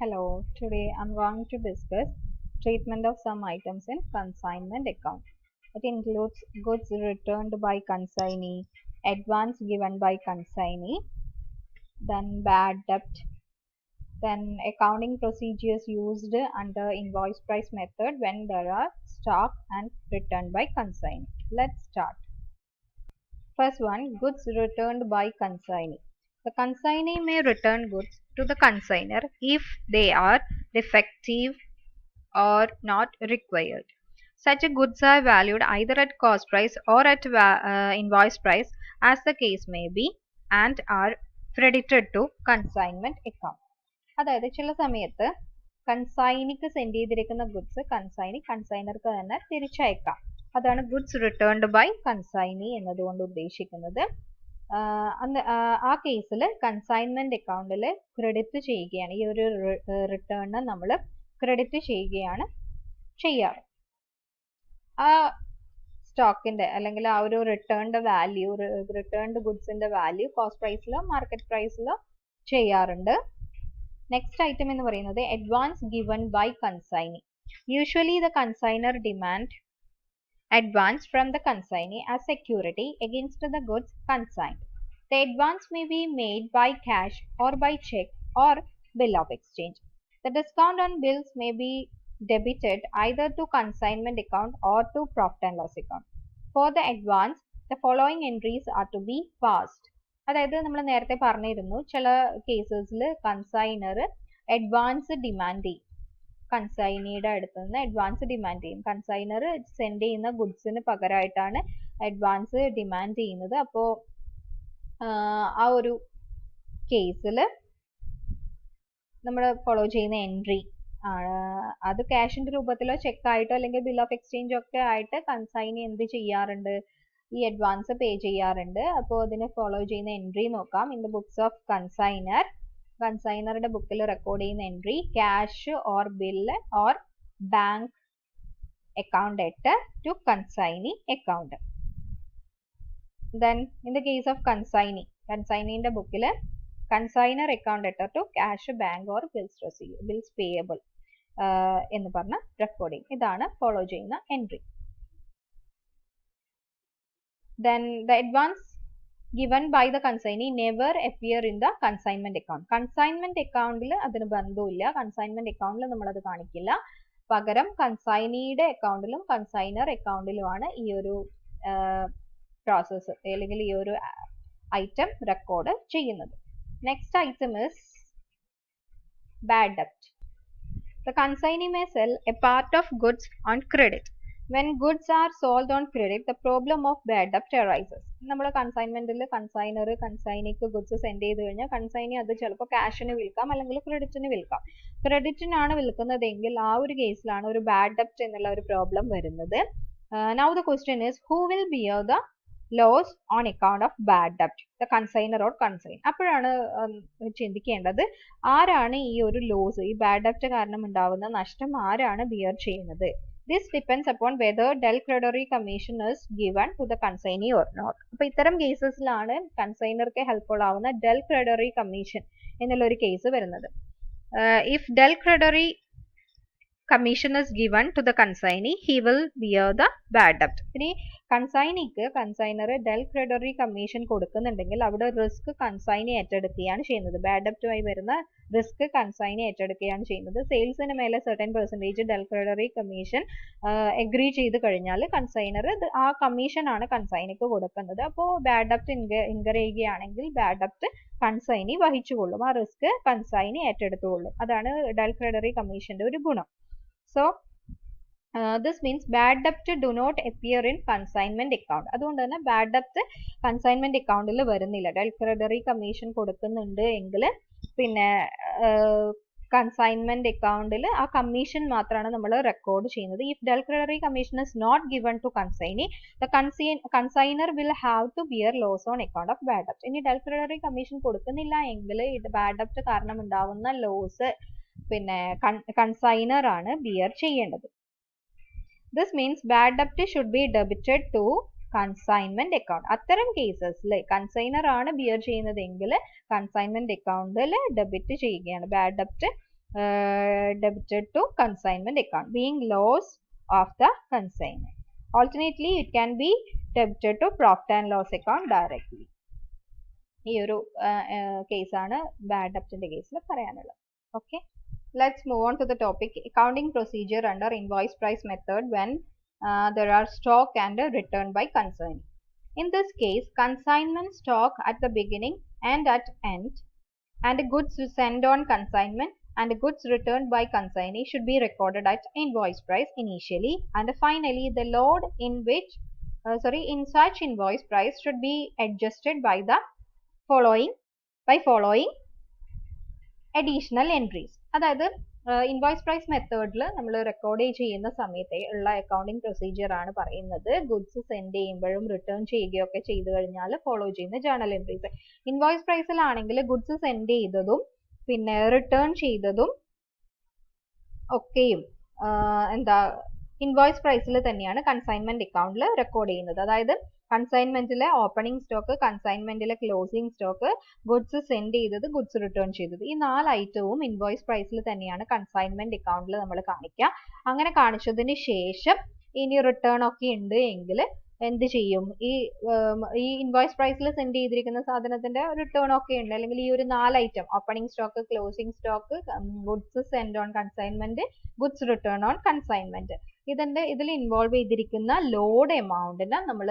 Hello, today I'm going to discuss treatment of some items in consignment account. It includes goods returned by consignee, advance given by consignee, then bad debt, then accounting procedures used under invoice price method when there are stock and returned by consignee. Let's start. First one, goods returned by consignee. The consignee may return goods to the consignor if they are defective or not required. Such goods are valued either at cost price or at invoice price as the case may be and are credited to consignment account. അതായത് ചില സമയത്ത് കൺസൈനിക്ക് send ചെയ്തിരിക്കുന്ന goods കൺസൈനർക്ക് തന്നെ തിരിച്ചയക്കാം. അതാണ് goods returned by consignee എന്നതുകൊണ്ട് ഉദ്ദേശിക്കുന്നത്. ആ കേസിൽ കൺസൈൻമെന്റ് അക്കൗണ്ടിൽ ക്രെഡിറ്റ് ചെയ്യുകയാണ്, ഈ ഒരു റിട്ടേൺ നമ്മൾ ക്രെഡിറ്റ് ചെയ്യുകയാണ് ചെയ്യാറ്. ആ സ്റ്റോക്കിന്റെ അല്ലെങ്കിൽ ആ ഒരു റിട്ടേൺഡ് വാല്യൂ, റിട്ടേൺഡ് ഗുഡ്സിന്റെ വാല്യൂ കോസ്റ്റ് പ്രൈസിലോ മാർക്കറ്റ് പ്രൈസിലോ ചെയ്യാറുണ്ട്. നെക്സ്റ്റ് ഐറ്റം എന്ന് പറയുന്നത് advance given by consignee. Usually the consignor demand advance from the consignee as security against the goods consigned. The advance may be made by cash or by check or bill of exchange. The discount on bills may be debited either to consignment account or to profit and loss account. For the advance, the following entries are to be passed. അതായത് നമ്മൾ നേരത്തെ പറഞ്ഞിരുന്നു, ചില കേസസിൽ consignor advance demand ചെയ്യും, കൺസൈനിയുടെ അടുത്ത് നിന്ന് advance demand ചെയ്യും. Consignor send ചെയ്യുന്ന ഗുഡ്സിന് പകരമായിട്ടാണ് അഡ്വാൻസ് ഡിമാൻഡ് ചെയ്യുന്നത്. അപ്പോൾ ആ ഒരു കേസിൽ നമ്മൾ ഫോളോ ചെയ്യുന്ന എൻട്രി അത് ക്യാഷിന്റെ രൂപത്തിലോ ചെക്കായിട്ടോ അല്ലെങ്കിൽ ബിൽ ഓഫ് എക്സ്ചേഞ്ച് ഒക്കെ ആയിട്ട് കൺസൈനി എന്ത് ചെയ്യാറുണ്ട്, ഈ അഡ്വാൻസ് പേ ചെയ്യാറുണ്ട്. അപ്പോൾ അതിന് ഫോളോ ചെയ്യുന്ന എൻട്രി നോക്കാം. In the books of consignor, കൺസൈനറുടെ ബുക്കിൽ റെക്കോർഡ് ചെയ്യുന്ന entry cash or bill or bank account at to consignee account. Then in the case of consignee, കൺസൈനിന്റെ ബുക്കിൽ consignor account at to cash bank or bills payable എന്ന് പറഞ്ഞ recording. ഇതാണ് follow ചെയ്യുന്ന entry. Then the advance given by the consignee never appear in the consignment account. Consignment അക്കൗണ്ടിൽ അതിന് ബന്ധമില്ല, consignment അക്കൗണ്ടിൽ നമ്മൾ അത് കാണിക്കില്ല. പകരം കൺസൈനിയുടെ അക്കൗണ്ടിലും കൺസൈനർ അക്കൗണ്ടിലുമാണ് ഈ ഒരു പ്രോസസ് അല്ലെങ്കിൽ ഈ ഒരു ഐറ്റം റെക്കോർഡ് ചെയ്യുന്നത്. നെക്സ്റ്റ് ഐറ്റം ഇസ് ബാഡ് ഡെപ്റ്റ്. The consignee may sell a part of goods on credit. When goods are sold on credit, the problem of bad debt arises. നമ്മൾ കൺസൈൻമെന്റിൽ കൺസൈനിക്ക് ഗുഡ്സ് സെൻഡ് ചെയ്ത് കഴിഞ്ഞാൽ consignee അത് ചിലപ്പോൾ ക്യാഷിന് വിൽക്കാം അല്ലെങ്കിൽ ക്രെഡിറ്റിന് വിൽക്കാം. ക്രെഡിറ്റിനാണ് വിൽക്കുന്നതെങ്കിൽ ആ ഒരു കേസിലാണ് ഒരു ബാഡ് ഡെപ്റ്റ് എന്നുള്ള ഒരു പ്രോബ്ലം വരുന്നത്. Now the question is, who will bear the loss on account of bad debt? The consignor or consignee. അപ്പോഴാണ് ചിന്തിക്കേണ്ടത്, ആരാണ് ഈ ഒരു ലോസ്, ഈ ബാഡ് ഡെപ്റ്റ് കാരണം ഉണ്ടാവുന്ന നഷ്ടം ആരാണ് ബിയർ ചെയ്യുന്നത്. This depends upon whether del creditory commission is given to the consignee or not. അപ്പോൾ ഇത്തരം കേസസിലാണ് കൺസൈനർക്ക് ഹെൽപ്ഫുൾ ആവുന്ന del creditory commission എന്നുള്ള ഒരു കേസ് വരുന്നത്. If del creditory commission is given to the consignee, he will bear the bad debt. ഇനി consignor del creditory commission കൊടുക്കുന്നുണ്ടെങ്കിൽ അവിടെ risk consignee ഏറ്റെടുക്കുകയാണ് ചെയ്യുന്നത്. Bad ഡെപ്റ്റുമായി വരുന്ന റിസ്ക് കൺസൈനി ഏറ്റെടുക്കുകയാണ് ചെയ്യുന്നത്. സെയിൽസിന് മേലെ certain percentage del creditory commission agree ചെയ്ത് കഴിഞ്ഞാൽ consignor ആ commission ആണ് കൺസൈനിക്ക് കൊടുക്കുന്നത്. അപ്പോൾ ബാഡ് ഡെപ്റ്റ് ഇൻകർ ചെയ്യുകയാണെങ്കിൽ ബാഡ് ഡെപ്റ്റ് കൺസൈനി വഹിച്ചുകൊള്ളും, ആ റിസ്ക് കൺസൈനി ഏറ്റെടുത്തുകൊള്ളും. അതാണ് del creditory commissionന്റെ ഒരു ഗുണം. So this means bad debt do not appear in consignment account. അതുകൊണ്ട് തന്നെ ബാഡ് ഡെപ്റ്റ് കൺസൈൻമെന്റ് അക്കൗണ്ടിൽ വരുന്നില്ല. del creditory commission കൊടുക്കുന്നുണ്ട് എങ്കിൽ പിന്നെ കൺസൈൻമെന്റ് അക്കൗണ്ടിൽ ആ കമ്മീഷൻ മാത്രമാണ് നമ്മൾ റെക്കോർഡ് ചെയ്യുന്നത്. If del creditory commission is not given to consignee, the consignor will have to bear loss on account of bad debt. ഇനി del creditory commission കൊടുക്കുന്നില്ല എങ്കിൽ ഇത് ബാഡ് ഡെപ്റ്റ് കാരണം ഉണ്ടാവുന്ന ലോസ് പിന്നെ കൺസൈനർ ആണ് ബിയർ ചെയ്യേണ്ടത്. This means bad debt should be debited to consignment account. അത്തരം കേസസിൽ കൺസൈനർ ആണ് ബിയർ ചെയ്യുന്നതെങ്കിൽ കൺസൈൻമെന്റ് അക്കൗണ്ടിൽ ഡെബിറ്റ് ചെയ്യുകയാണ്. ബാഡ് ഡെപ്റ്റ് debited to consignment account, being loss of the consignment. Alternately, it can be debited to profit and loss account directly. ഈ ഒരു കേസാണ് ബാഡ് ഡെപ്റ്റിന്റെ കേസിൽ പറയാനുള്ളത്. Okay, let's move on to the topic accounting procedure under invoice price method when there are stock and return by consignee. In this case, consignment stock at the beginning and at end, and goods sent on consignment and goods returned by consignee should be recorded at invoice price initially, and finally the load in which in such invoice price should be adjusted by the following additional entries. അതായത് invoice price മെത്തേഡിൽ നമ്മൾ record ചെയ്യുന്ന സമയത്തെ ഉള്ള accounting procedure ആണ് പറയുന്നത്. Goods send ചെയ്യുമ്പോഴും return ചെയ്യുകയൊക്കെ ചെയ്തു കഴിഞ്ഞാൽ ഫോളോ ചെയ്യുന്ന ജേർണൽ എൻട്രീസ്. ഇൻവോയ്സ് പ്രൈസിലാണെങ്കിൽ ഗുഡ്സ് സെൻഡ് ചെയ്തതും പിന്നെ റിട്ടേൺ ചെയ്തതും ഒക്കെയും ഇൻവോയ്സ് പ്രൈസിൽ തന്നെയാണ് കൺസൈൻമെന്റ് അക്കൗണ്ടിൽ റെക്കോർഡ് ചെയ്യുന്നത്. അതായത് കൺസൈൻമെന്റിലെ ഓപ്പണിംഗ് സ്റ്റോക്ക്, കൺസൈൻമെന്റിലെ ക്ലോസിംഗ് സ്റ്റോക്ക്, ഗുഡ്സ് സെൻഡ് ചെയ്തത്, ഗുഡ്സ് റിട്ടേൺ ചെയ്തത്, ഈ 4 ഐറ്റവും ഇൻവോയ്സ് പ്രൈസിൽ തന്നെയാണ് കൺസൈൻമെന്റ് അക്കൗണ്ടിൽ നമ്മൾ കാണിക്കുക. അങ്ങനെ കാണിച്ചതിന് ശേഷം ഇനി റിട്ടേൺ ഒക്കെ ഉണ്ട് എങ്കിൽ എന്ത് ചെയ്യും, ഈ ഇൻവോയ്സ് പ്രൈസിൽ സെൻഡ് ചെയ്തിരിക്കുന്ന സാധനത്തിന്റെ റിട്ടേൺ ഒക്കെ ഉണ്ട്, അല്ലെങ്കിൽ ഈ ഒരു 4 item opening stock, closing stock, goods send on consignment, goods return on consignment, ഇതിൽ ഇൻവോൾവ് ചെയ്തിരിക്കുന്ന ലോഡ് എമൗണ്ടിനെ നമ്മൾ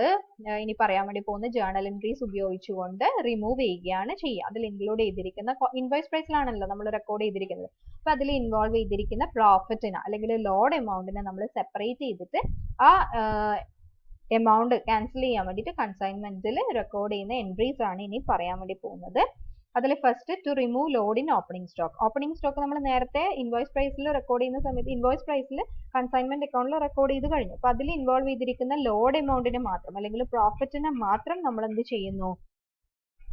ഇനി പറയാൻ വേണ്ടി പോകുന്ന ജേർണൽ എൻട്രീസ് ഉപയോഗിച്ചുകൊണ്ട് റിമൂവ് ചെയ്യുകയാണ് ചെയ്യുക. അതിൽ ഇൻക്ലൂഡ് ചെയ്തിരിക്കുന്ന ഇൻവോയ്സ് പ്രൈസിലാണല്ലോ നമ്മൾ റെക്കോർഡ് ചെയ്തിരിക്കുന്നത്. അപ്പൊ അതിൽ ഇൻവോൾവ് ചെയ്തിരിക്കുന്ന പ്രോഫിറ്റിനെ അല്ലെങ്കിൽ ലോഡ് എമൗണ്ടിനെ നമ്മൾ സെപ്പറേറ്റ് ചെയ്തിട്ട് ആ എമൗണ്ട് ക്യാൻസൽ ചെയ്യാൻ വേണ്ടിയിട്ട് കൺസൈൻമെന്റിൽ റെക്കോർഡ് ചെയ്യുന്ന എൻട്രീസ് ആണ് ഇനി പറയാൻ വേണ്ടി പോകുന്നത്. അതിൽ first to remove load in opening stock. Opening stock നമ്മൾ നേരത്തെ ഇൻവോയ്സ് പ്രൈസിൽ റെക്കോർഡ് ചെയ്യുന്ന സമയത്ത് ഇൻവോയ്സ് പ്രൈസിൽ കൺസൈൻമെന്റ് അക്കൗണ്ടിൽ റെക്കോർഡ് ചെയ്ത് കഴിഞ്ഞു. അപ്പൊ അതിൽ ഇൻവോൾവ് ചെയ്തിരിക്കുന്ന ലോഡ് എമൗണ്ടിനെ മാത്രം അല്ലെങ്കിൽ പ്രോഫിറ്റിനെ മാത്രം നമ്മൾ എന്ത് ചെയ്യുന്നു,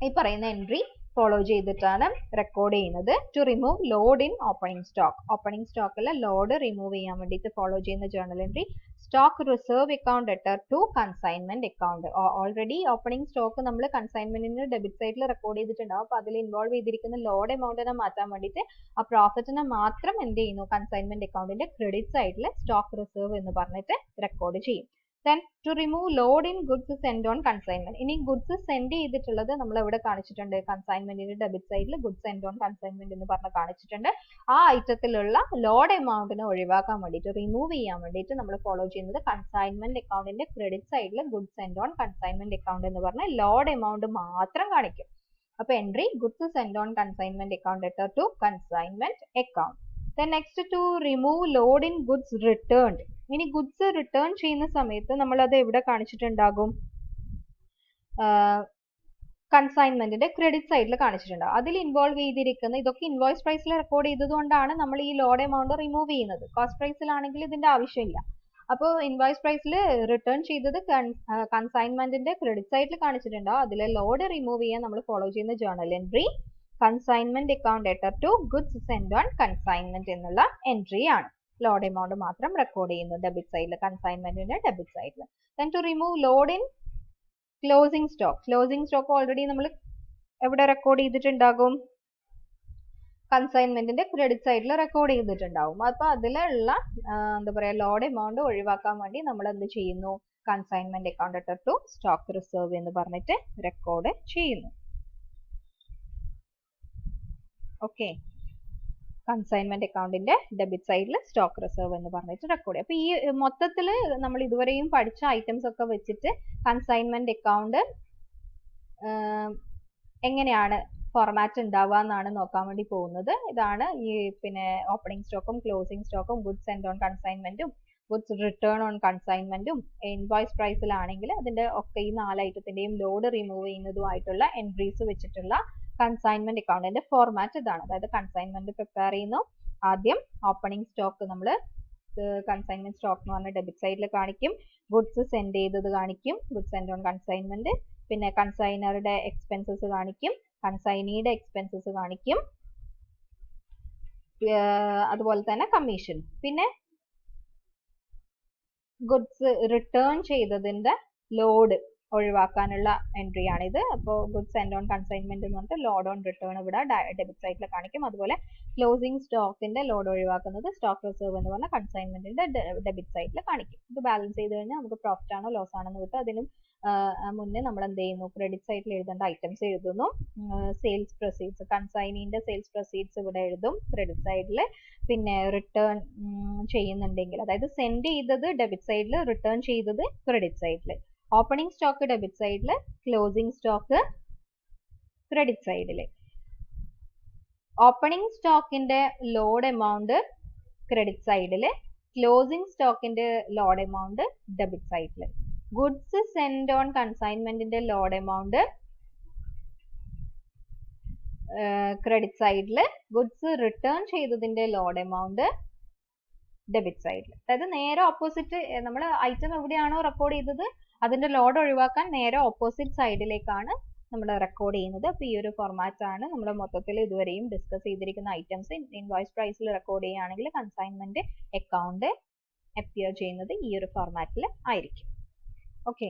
ഈ പറയുന്ന എൻട്രി ഫോളോ ചെയ്തിട്ടാണ് റെക്കോർഡ് ചെയ്യുന്നത്. To remove load in opening stock. Opening സ്റ്റോക്കിലെ ലോഡ് റിമൂവ് ചെയ്യാൻ വേണ്ടിയിട്ട് ഫോളോ ചെയ്യുന്ന journal entry stock reserve account debtor to consignment account. Already opening stock നമ്മൾ കൺസൈൻമെന്റിന് ഡെബിറ്റ് സൈഡിൽ റെക്കോർഡ് ചെയ്തിട്ടുണ്ടാവും. അപ്പൊ അതിൽ ഇൻവോൾവ് ചെയ്തിരിക്കുന്ന ലോഡ് എമൗണ്ടിനെ മാറ്റാൻ വേണ്ടിയിട്ട് ആ പ്രോഫിറ്റിനെ മാത്രം എന്ത് ചെയ്യുന്നു, കൺസൈൻമെന്റ് അക്കൗണ്ടിന്റെ ക്രെഡിറ്റ് സൈഡിൽ സ്റ്റോക്ക് റിസർവ് എന്ന് പറഞ്ഞിട്ട് റെക്കോർഡ് ചെയ്യും. Then to remove load in goods sent on consignment. ഇനി ഗുഡ്സ് സെൻഡ് ചെയ്തിട്ടുള്ളത് നമ്മൾ എവിടെ കാണിച്ചിട്ടുണ്ട്, കൺസൈൻമെന്റിന്റെ ഡെബിറ്റ് സൈഡിൽ ഗുഡ്സ് സെൻഡ് ഓൺ കൺസൈൻമെന്റ് എന്ന് പറഞ്ഞ് കാണിച്ചിട്ടുണ്ട്. ആ ഐറ്റത്തിലുള്ള ലോഡ് എമൗണ്ടിനെ ഒഴിവാക്കാൻ വേണ്ടിയിട്ട്, റിമൂവ് ചെയ്യാൻ വേണ്ടിയിട്ട് നമ്മൾ ഫോളോ ചെയ്യുന്നത് കൺസൈൻമെന്റ് അക്കൗണ്ടിന്റെ ക്രെഡിറ്റ് സൈഡിൽ goods send on consignment account എന്ന് പറഞ്ഞ ലോഡ് എമൗണ്ട് മാത്രം കാണിക്കും. അപ്പൊ entry goods send on consignment account debtor to consignment account. Then next to remove load in goods returned. ഇനി ഗുഡ്സ് റിട്ടേൺ ചെയ്യുന്ന സമയത്ത് നമ്മൾ അത് എവിടെ കാണിച്ചിട്ടുണ്ടാകും, കൺസൈൻമെന്റിന്റെ ക്രെഡിറ്റ് സൈഡിൽ കാണിച്ചിട്ടുണ്ടാകും. അതിൽ ഇൻവോൾവ് ചെയ്തിരിക്കുന്ന ഇതൊക്കെ ഇൻവോയ്സ് പ്രൈസിൽ റെക്കോർഡ് ചെയ്തതുകൊണ്ടാണ് നമ്മൾ ഈ ലോഡ് എമൗണ്ട് റിമൂവ് ചെയ്യുന്നത്. കോസ്റ്റ് പ്രൈസിലാണെങ്കിൽ ഇതിന്റെ ആവശ്യമില്ല. അപ്പോൾ ഇൻവോയ്സ് പ്രൈസിൽ റിട്ടേൺ ചെയ്തത് കൺസൈൻമെന്റിന്റെ ക്രെഡിറ്റ് സൈഡിൽ കാണിച്ചിട്ടുണ്ടാവും. അതിലെ ലോഡ് റിമൂവ് ചെയ്യാൻ നമ്മൾ ഫോളോ ചെയ്യുന്ന journal entry consignment account debtor to goods send on consignment എന്നുള്ള എൻട്രി ആണ്. ലോഡ് എമൗണ്ട് മാത്രം റെക്കോർഡ് ചെയ്യുന്നു ഡെബിറ്റ് സൈഡിൽ, കൺസൈൻമെന്റിന്റെ ഡെബിറ്റ് സൈഡിൽ. Then to remove load in closing stock. Closing stock already നമ്മൾ എവിടെ റെക്കോർഡ് ചെയ്തിട്ടുണ്ടാകും, കൺസൈൻമെന്റിന്റെ ക്രെഡിറ്റ് സൈഡിൽ റെക്കോർഡ് ചെയ്തിട്ടുണ്ടാവും. അപ്പൊ അതിലുള്ള എന്താ പറയാ ലോഡ് എമൗണ്ട് ഒഴിവാക്കാൻ വേണ്ടി നമ്മൾ എന്ത് ചെയ്യുന്നു, consignment account debtor to stock reserve എന്ന് പറഞ്ഞിട്ട് റെക്കോർഡ് ചെയ്യുന്നു. ഓക്കെ, കൺസൈൻമെന്റ് അക്കൗണ്ടിന്റെ ഡെബിറ്റ് സൈഡിൽ സ്റ്റോക്ക് റിസർവ് എന്ന് പറഞ്ഞിട്ട് റെക്കോർഡ് ചെയ്യും. അപ്പൊ ഈ മൊത്തത്തിൽ നമ്മൾ ഇതുവരെയും പഠിച്ച ഐറ്റംസ് ഒക്കെ വെച്ചിട്ട് കൺസൈൻമെന്റ് അക്കൗണ്ട് എങ്ങനെയാണ് ഫോർമാറ്റ് ഉണ്ടാവുക എന്നാണ് നോക്കാൻ വേണ്ടി പോകുന്നത്. ഇതാണ് ഈ പിന്നെ ഓപ്പണിംഗ് സ്റ്റോക്കും ക്ലോസിംഗ് സ്റ്റോക്കും ഗുഡ്സ് സെൻഡ് ഓൺ കൺസൈൻമെന്റും ഗുഡ്സ് റിട്ടേൺ ഓൺ കൺസൈൻമെന്റും ഇൻവോയ്സ് പ്രൈസിലാണെങ്കിൽ അതിന്റെ ഒക്കെ ഈ 4 ഐറ്റത്തിന്റെയും ലോഡ് റിമൂവ് ചെയ്യുന്നതുമായിട്ടുള്ള എൻട്രീസ് വെച്ചിട്ടുള്ള കൺസൈൻമെന്റ് അക്കൗണ്ടിന്റെ ഫോർമാറ്റ് ഇതാണ്. അതായത് കൺസൈൻമെന്റ് പ്രിപ്പയർ ചെയ്യുന്നു. ആദ്യം ഓപ്പണിംഗ് സ്റ്റോക്ക് നമ്മൾ കൺസൈൻമെന്റ് സ്റ്റോക്ക് എന്ന് പറഞ്ഞ ഡെബിറ്റ് സൈഡിൽ കാണിക്കും. ഗുഡ്സ് സെൻഡ് ചെയ്തത് കാണിക്കും, ഗുഡ്സ് സെൻഡ് ഓൺ കൺസൈൻമെന്റ്. പിന്നെ കൺസൈനറുടെ എക്സ്പെൻസസ് കാണിക്കും, കൺസൈനിയുടെ എക്സ്പെൻസസ് കാണിക്കും, അതുപോലെ തന്നെ കമ്മീഷൻ. പിന്നെ ഗുഡ്സ് റിട്ടേൺ ചെയ്തതിന്റെ ലോഡ് ഒഴിവാക്കാനുള്ള എൻട്രി ആണിത്. അപ്പോൾ ഗുഡ്സ് സെൻഡ് ഓൺ കൺസൈൻമെന്റ് എന്ന് പറഞ്ഞിട്ട് ലോഡ് ഓൺ റിട്ടേൺ ഇവിടെ ഡെബിറ്റ് സൈഡിൽ കാണിക്കും. അതുപോലെ ക്ലോസിംഗ് സ്റ്റോക്കിന്റെ ലോഡ് ഒഴിവാക്കുന്നത് സ്റ്റോക്ക് റിസർവ് എന്ന് പറഞ്ഞ കൺസൈൻമെന്റിന്റെ ഡെബിറ്റ് സൈഡിൽ കാണിക്കും. ഇത് ബാലൻസ് ചെയ്ത് കഴിഞ്ഞാൽ നമുക്ക് പ്രോഫിറ്റ് ആണോ ലോസ് ആണോ എന്ന് കിട്ടും. അതിനും മുന്നേ നമ്മൾ എന്ത് ചെയ്യുന്നു, ക്രെഡിറ്റ് സൈഡിൽ എഴുതേണ്ട ഐറ്റംസ് എഴുതുന്നു. സെയിൽസ് പ്രൊസീഡ്സ്, കൺസൈനിന്റെ സെയിൽസ് പ്രൊസീഡ്സ് ഇവിടെ എഴുതും ക്രെഡിറ്റ് സൈഡിൽ. പിന്നെ റിട്ടേൺ ചെയ്യുന്നുണ്ടെങ്കിൽ, അതായത് സെൻഡ് ചെയ്തത് ഡെബിറ്റ് സൈഡിൽ, റിട്ടേൺ ചെയ്തത് ക്രെഡിറ്റ് സൈഡിൽ. ഓപ്പണിംഗ് സ്റ്റോക്ക് ഡെബിറ്റ് സൈഡിൽ, ക്ലോസിംഗ് സ്റ്റോക്ക് ക്രെഡിറ്റ് സൈഡിൽ. ഓപ്പണിംഗ് സ്റ്റോക്കിന്റെ ലോഡ് എമൗണ്ട് ക്രെഡിറ്റ് സൈഡിൽ, ക്ലോസിംഗ് സ്റ്റോക്കിന്റെ ലോഡ് എമൗണ്ട് ഡെബിറ്റ് സൈഡിൽ. ഗുഡ്സ് സെൻഡ് ഓൺ കൺസൈൻമെന്റിന്റെ ലോഡ് എമൗണ്ട് ക്രെഡിറ്റ് സൈഡിൽ, ഗുഡ്സ് റിട്ടേൺ ചെയ്തതിന്റെ ലോഡ് എമൗണ്ട് ഡെബിറ്റ് സൈഡിൽ. അതായത് നേരെ ഓപ്പോസിറ്റ്, നമ്മൾ ഐറ്റം എവിടെയാണോ റെക്കോർഡ് ചെയ്തത് അതിന്റെ ലോഡ് ഒഴിവാക്കാൻ നേരെ ഓപ്പോസിറ്റ് സൈഡിലേക്കാണ് നമ്മൾ റെക്കോർഡ് ചെയ്യുന്നത്. അപ്പോൾ ഈ ഒരു ഫോർമാറ്റ് ആണ് നമ്മൾ മൊത്തത്തിൽ ഇതുവരെയും ഡിസ്കസ് ചെയ്തിരിക്കുന്ന ഐറ്റംസ്. ഇൻവോയ്സ് പ്രൈസിൽ റെക്കോർഡ് ചെയ്യുകയാണെങ്കിൽ കൺസൈൻമെന്റ് അക്കൗണ്ട് അപ്പിയർ ചെയ്യുന്നത് ഈ ഒരു ഫോർമാറ്റിൽ ആയിരിക്കും. ഓക്കെ.